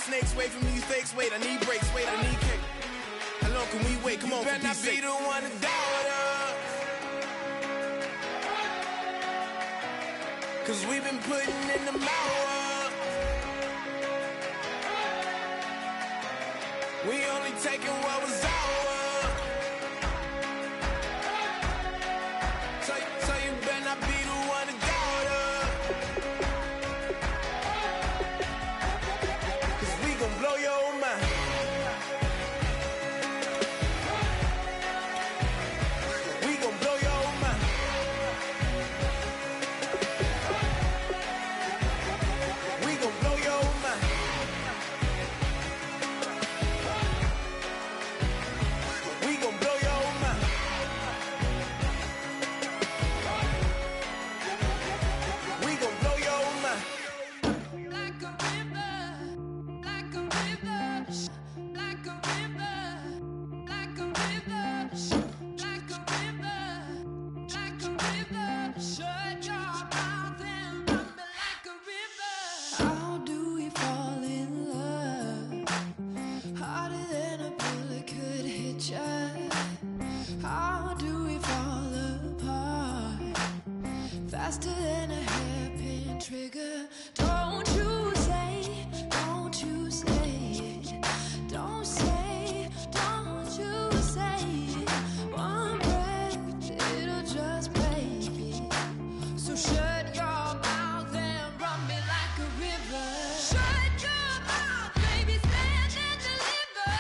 these snakes, wait for me, these fakes, wait, I need breaks, wait, I need cake. How long can we wait? Come on, better not be the one to doubt us. Cause we've been putting in the hours. We only taking what was ours. So you better not be the one to doubt us. Cause we gon' blow your mind. We gon' blow your mind. We gon' blow your mind. We gon' blow your mind. We gon' blow your mind. Like a river, like a river, like a river, like a river, like a river, like a river. Shut your mouth and run me like a river. How do we fall in love? Harder than a bullet could hit ya. How do we fall apart? Faster than a hairpin trigger. Don't you say it. Don't say, don't you say it. One breath, it'll just break me. So shut your mouth and run me like a river. Shut your mouth, baby, stand and deliver.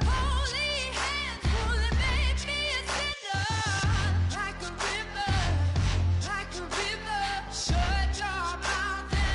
Holy hands, pulling, make me a sinner. Like a river, like a river. Shut your mouth and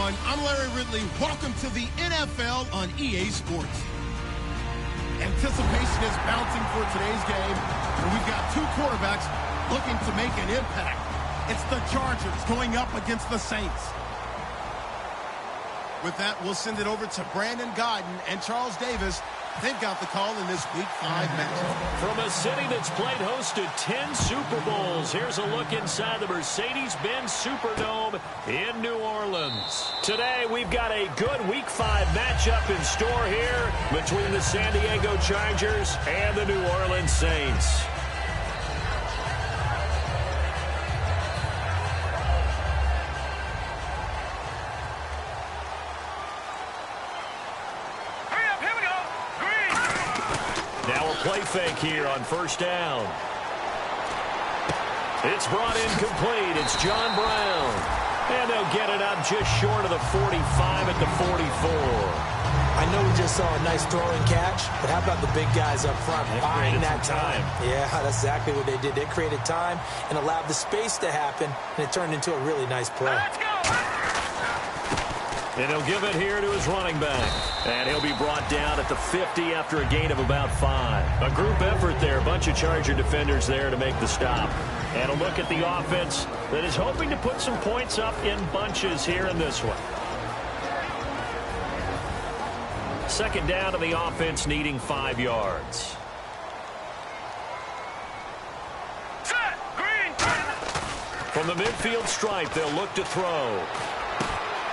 everyone. I'm Larry.Lew. Welcome to the NFL on EA Sports. Anticipation is bouncing for today's game, and we've got two quarterbacks looking to make an impact. It's the Chargers going up against the Saints. With that, we'll send it over to Brandon Godden and Charles Davis. They've got the call in this Week 5 matchup. From a city that's played host to 10 Super Bowls, here's a look inside the Mercedes-Benz Superdome in New Orleans. Today, we've got a good Week 5 matchup in store here between the San Diego Chargers and the New Orleans Saints. Play fake here on first down. It's brought in complete. It's John Brown. And they'll get it up just short of the 45 at the 44. I know we just saw a nice throwing catch, but how about the big guys up front buying that time? Yeah, that's exactly what they did. They created time and allowed the space to happen, and it turned into a really nice play. Let's go! And he'll give it here to his running back. And he'll be brought down at the 50 after a gain of about 5. A group effort there. A bunch of Charger defenders there to make the stop. And a look at the offense that is hoping to put some points up in bunches here in this one. Second down to the offense needing 5 yards. Set! Green! From the midfield stripe, they'll look to throw.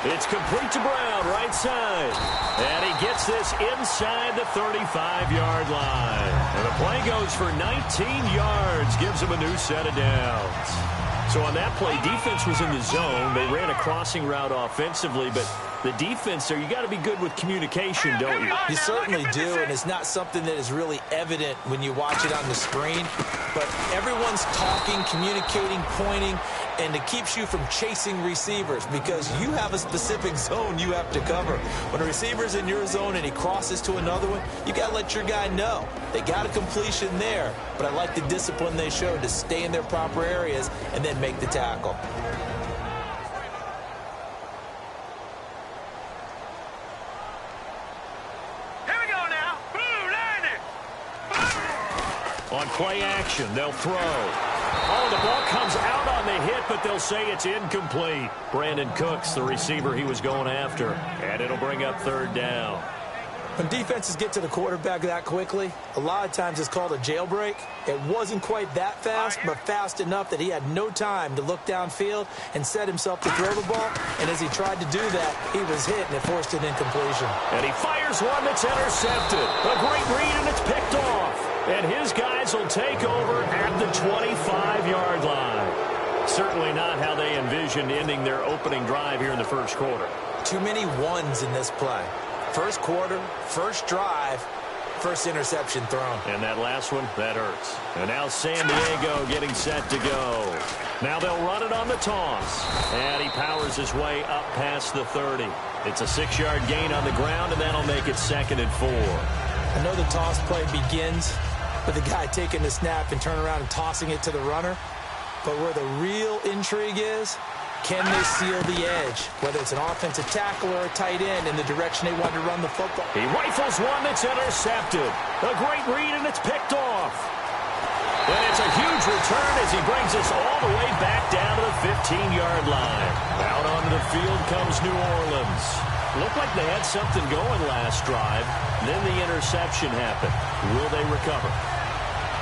It's complete to Brown, right side. And he gets this inside the 35-yard line. And the play goes for 19 yards, gives him a new set of downs. So on that play, defense was in the zone. They ran a crossing route offensively, but the defense there, you got to be good with communication, don't you? You certainly do, and it's not something that is really evident when you watch it on the screen. But everyone's talking, communicating, pointing, and it keeps you from chasing receivers because you have a specific zone you have to cover. When a receiver's in your zone and he crosses to another one, you got to let your guy know. They got a completion there, but I like the discipline they showed to stay in their proper areas and then make the tackle. Here we go now. Blue liner. On play action, they'll throw. Oh, the ball comes out on the hit, but they'll say it's incomplete. Brandon Cooks, the receiver he was going after, and it'll bring up third down. When defenses get to the quarterback that quickly, a lot of times it's called a jailbreak. It wasn't quite that fast, but fast enough that he had no time to look downfield and set himself to throw the ball. And as he tried to do that, he was hit, and it forced an incompletion. And he fires one that's intercepted. A great read, and it's picked off. And his guys will take over at the 25-yard line. Certainly not how they envisioned ending their opening drive here in the first quarter. Too many ones in this play. First quarter, first drive, first interception thrown. And that last one, that hurts. And now San Diego getting set to go. Now they'll run it on the toss. And he powers his way up past the 30. It's a 6-yard gain on the ground, and that'll make it 2nd and 4. I know the toss play begins with the guy taking the snap and turning around and tossing it to the runner. But where the real intrigue is, can they seal the edge, whether it's an offensive tackle or a tight end in the direction they want to run the football? He rifles one that's intercepted. A great read, and it's picked off. And it's a huge return as he brings us all the way back down to the 15-yard line. Out onto the field comes New Orleans. Looked like they had something going last drive. Then the interception happened. Will they recover?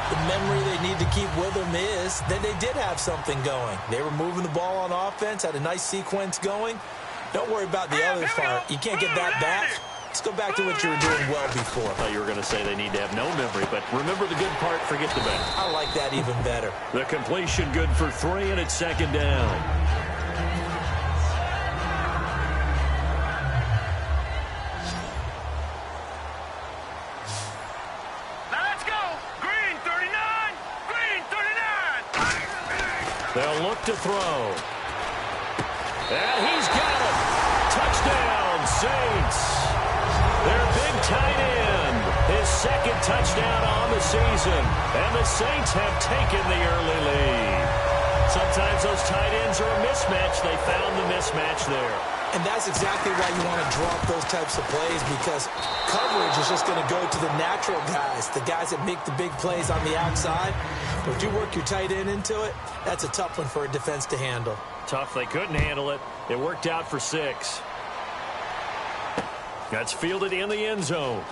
The memory they need to keep with them is that they did have something going. They were moving the ball on offense, had a nice sequence going. Don't worry about the other part. You can't get that back. Let's go back to what you were doing well before. I thought you were going to say they need to have no memory, but remember the good part, forget the bad. I like that even better. The completion good for 3, and it's 2nd down. They'll look to throw. And he's got it. Touchdown, Saints. Their big tight end. His 2nd touchdown on the season. And the Saints have taken the early lead. Sometimes those tight ends are a mismatch. They found the mismatch there. And that's exactly why you want to drop those types of plays, because coverage is just going to go to the natural guys, the guys that make the big plays on the outside. But if you work your tight end into it, that's a tough one for a defense to handle. Tough. They couldn't handle it. It worked out for 6. That's fielded in the end zone.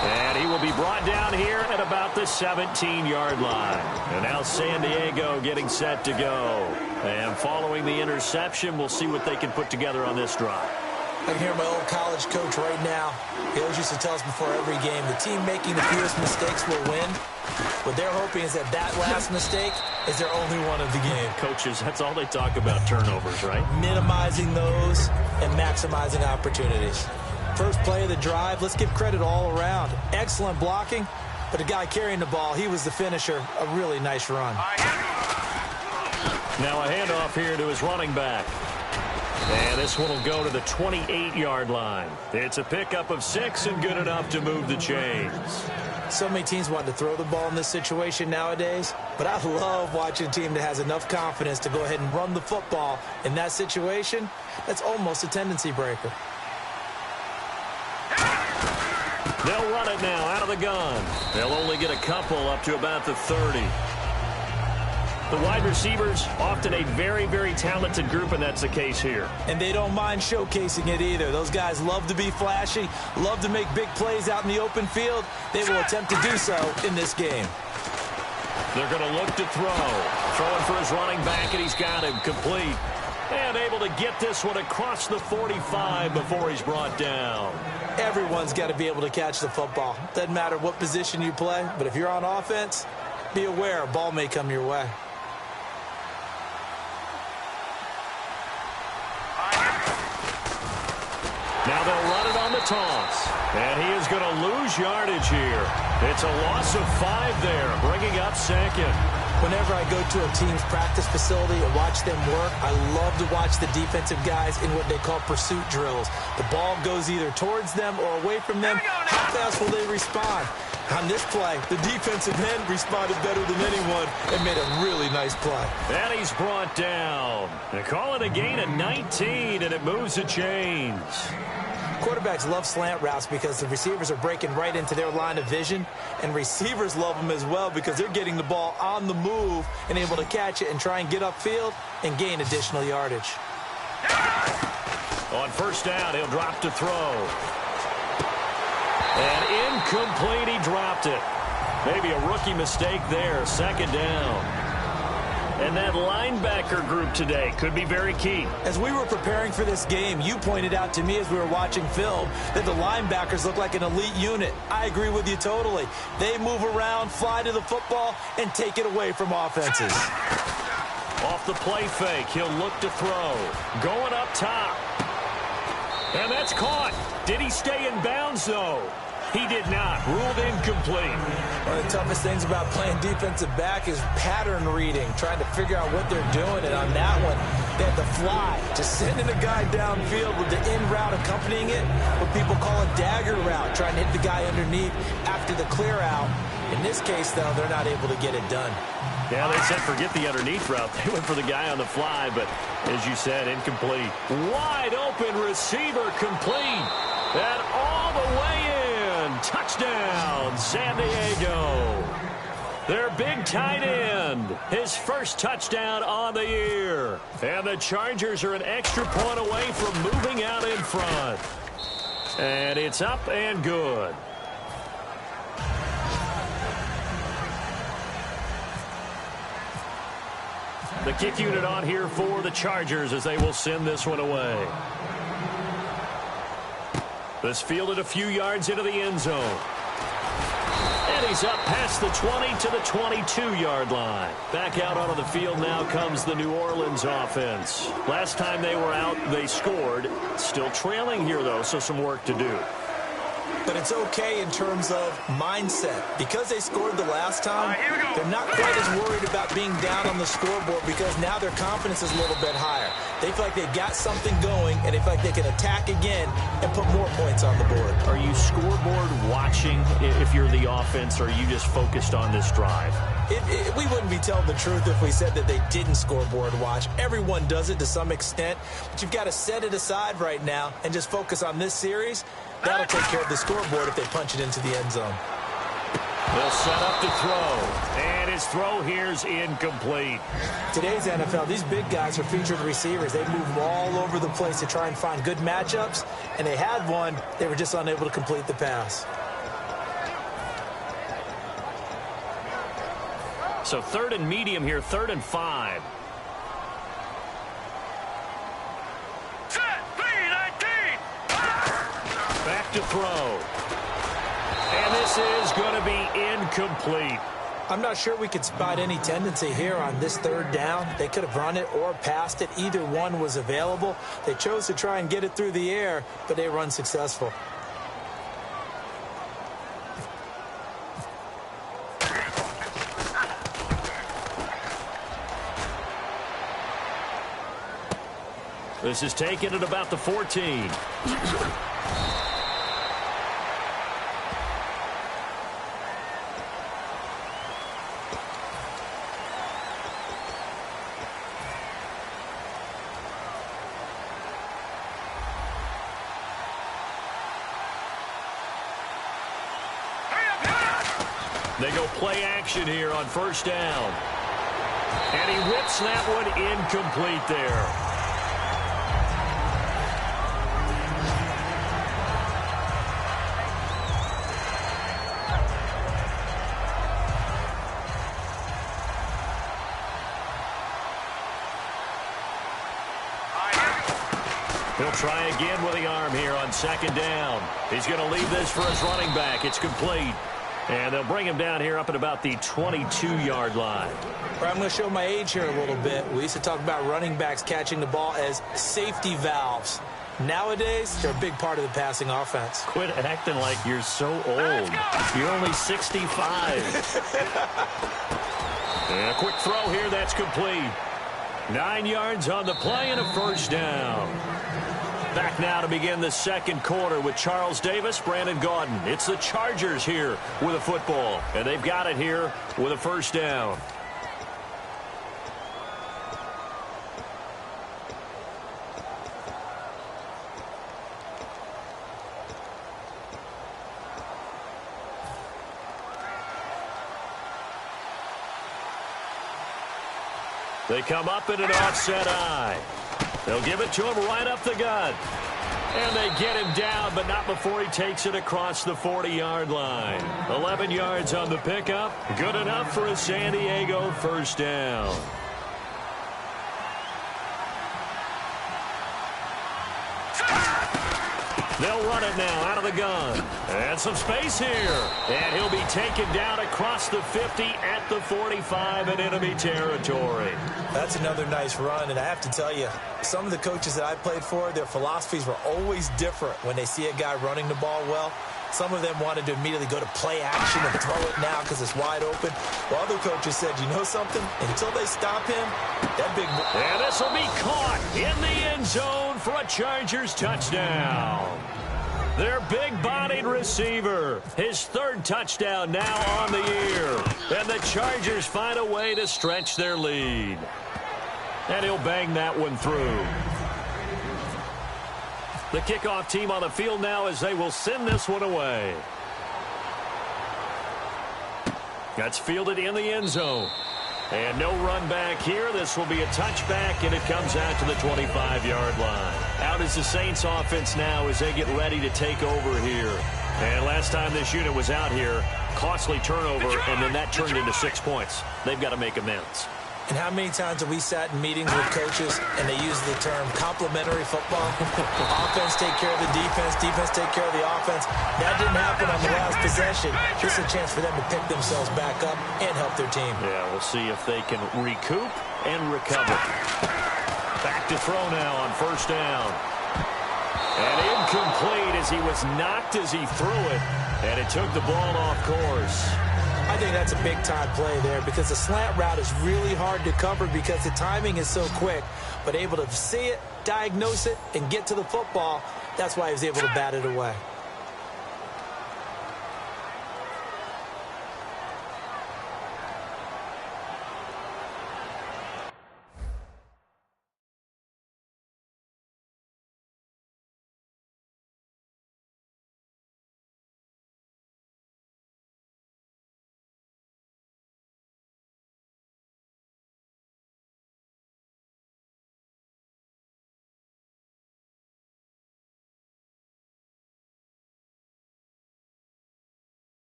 And he will be brought down here at about the 17-yard line. And now San Diego getting set to go. And following the interception, we'll see what they can put together on this drive. I can hear my old college coach right now. He always used to tell us before every game, the team making the fewest mistakes will win. What they're hoping is that last mistake is their only one of the game. Coaches, that's all they talk about, turnovers, right? Minimizing those and maximizing opportunities. First play of the drive, let's give credit all around. Excellent blocking, but the guy carrying the ball, he was the finisher. A really nice run. Now a handoff here to his running back. And this one will go to the 28-yard line. It's a pickup of 6 and good enough to move the chains. So many teams want to throw the ball in this situation nowadays, but I love watching a team that has enough confidence to go ahead and run the football. In that situation, that's almost a tendency breaker. They'll run it now out of the gun. They'll only get a couple up to about the 30. The wide receivers, often a very, very talented group, and that's the case here. And they don't mind showcasing it either. Those guys love to be flashy, love to make big plays out in the open field. They will attempt to do so in this game. They're going to look to throw. Throwing for his running back, and he's got him complete. And able to get this one across the 45 before he's brought down. Everyone's got to be able to catch the football. Doesn't matter what position you play, but if you're on offense, be aware a ball may come your way. Now they'll run it on the toss. And he is going to lose yardage here. It's a loss of 5 there, bringing up second. Whenever I go to a team's practice facility and watch them work, I love to watch the defensive guys in what they call pursuit drills. The ball goes either towards them or away from them. How fast will they respond? On this play, the defensive end responded better than anyone and made a really nice play. And he's brought down. They call it a gain of 19, and it moves the chains. Quarterbacks love slant routes because the receivers are breaking right into their line of vision, and receivers love them as well because they're getting the ball on the move and able to catch it and try and get upfield and gain additional yardage. On first down, he'll drop to throw. And incomplete, he dropped it. Maybe a rookie mistake there, second down. And that linebacker group today could be very key. As we were preparing for this game, you pointed out to me as we were watching film that the linebackers look like an elite unit. I agree with you totally. They move around, fly to the football, and take it away from offenses. Off the play fake, he'll look to throw. Going up top. And that's caught. Did he stay in bounds, though? He did not. Ruled incomplete. One of the toughest things about playing defensive back is pattern reading, trying to figure out what they're doing. And on that one, they had to fly, just sending a guy downfield with the in route accompanying it, what people call a dagger route, trying to hit the guy underneath after the clear out. In this case, though, they're not able to get it done. Yeah, they said forget the underneath route. They went for the guy on the fly, but as you said, incomplete. Wide open receiver complete. And all the way in. Touchdown, San Diego. Their big tight end. His first touchdown on the year. And the Chargers are an extra point away from moving out in front. And it's up and good. The kick unit on here for the Chargers as they will send this one away. This fielded a few yards into the end zone. And he's up past the 20 to the 22-yard line. Back out onto the field now comes the New Orleans offense. Last time they were out, they scored. Still trailing here, though, so some work to do. but it's okay in terms of mindset. Because they scored the last time, they're not quite as worried about being down on the scoreboard because now their confidence is a little bit higher. They feel like they've got something going, and they feel like they can attack again and put more points on the board. Are you scoreboard watching if you're the offense, or are you just focused on this drive? We wouldn't be telling the truth if we said that they didn't scoreboard watch. Everyone does it to some extent, but you've got to set it aside right now and just focus on this series. That'll take care of the scoreboard if they punch it into the end zone. They'll set up to throw, and his throw here's incomplete. Today's NFL, these big guys are featured receivers. They move all over the place to try and find good matchups, and they had one. They were just unable to complete the pass. So 3rd and medium here, 3rd and 5. Back to throw. And this is going to be incomplete. I'm not sure we could spot any tendency here on this 3rd down. They could have run it or passed it. Either one was available. They chose to try and get it through the air, but they were unsuccessful. This is taken at about the 14. They go play action here on 1st down. And he whips that one incomplete there. He'll try again with the arm here on 2nd down. He's going to leave this for his running back. It's complete. And they'll bring him down here up at about the 22-yard line. I'm going to show my age here a little bit. We used to talk about running backs catching the ball as safety valves. Nowadays, they're a big part of the passing offense. Quit acting like you're so old. You're only 65. And a quick throw here, that's complete. 9 yards on the play and a 1st down. Back now to begin the 2nd quarter with Charles Davis, Brandon Gaudin. It's the Chargers here with a football, and they've got it here with a 1st down. They come up in an offset eye. They'll give it to him right up the gut. And they get him down, but not before he takes it across the 40-yard line. 11 yards on the pickup. Good enough for a San Diego 1st down. They'll run it now out of the gun. And some space here. And he'll be taken down across the 50 at the 45 in enemy territory. That's another nice run, and I have to tell you, some of the coaches that I played for, their philosophies were always different when they see a guy running the ball well. Some of them wanted to immediately go to play action and throw it now because it's wide open. While other coaches said, you know something? Until they stop him, that big... And this will be caught in the end zone for a Chargers touchdown. Their big-bodied receiver, his 3rd touchdown now on the year. And the Chargers find a way to stretch their lead. And he'll bang that one through. The kickoff team on the field now as they will send this one away. That's fielded in the end zone. And no run back here. This will be a touchback, and it comes out to the 25-yard line. Out is the Saints offense now as they get ready to take over here. And last time this unit was out here, costly turnover, and then that turned into 6 points. They've got to make amends. And how many times have we sat in meetings with coaches and they use the term complementary football? Offense take care of the defense, defense take care of the offense. That didn't happen on the last possession. This is a chance for them to pick themselves back up and help their team. Yeah, we'll see if they can recoup and recover. Back to throw now on 1st down. And incomplete as he was knocked as he threw it, and it took the ball off course. I think that's a big-time play there because the slant route is really hard to cover because the timing is so quick. But able to see it, diagnose it, and get to the football, that's why he was able to bat it away.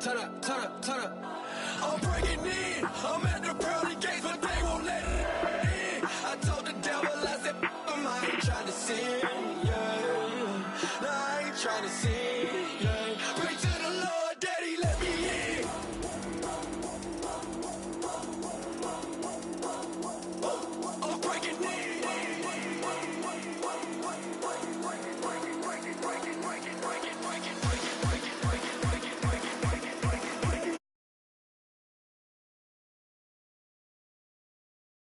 Turn up. I'm breaking in. I'm at the pearly gates, but they won't let it in. I told the devil, I said,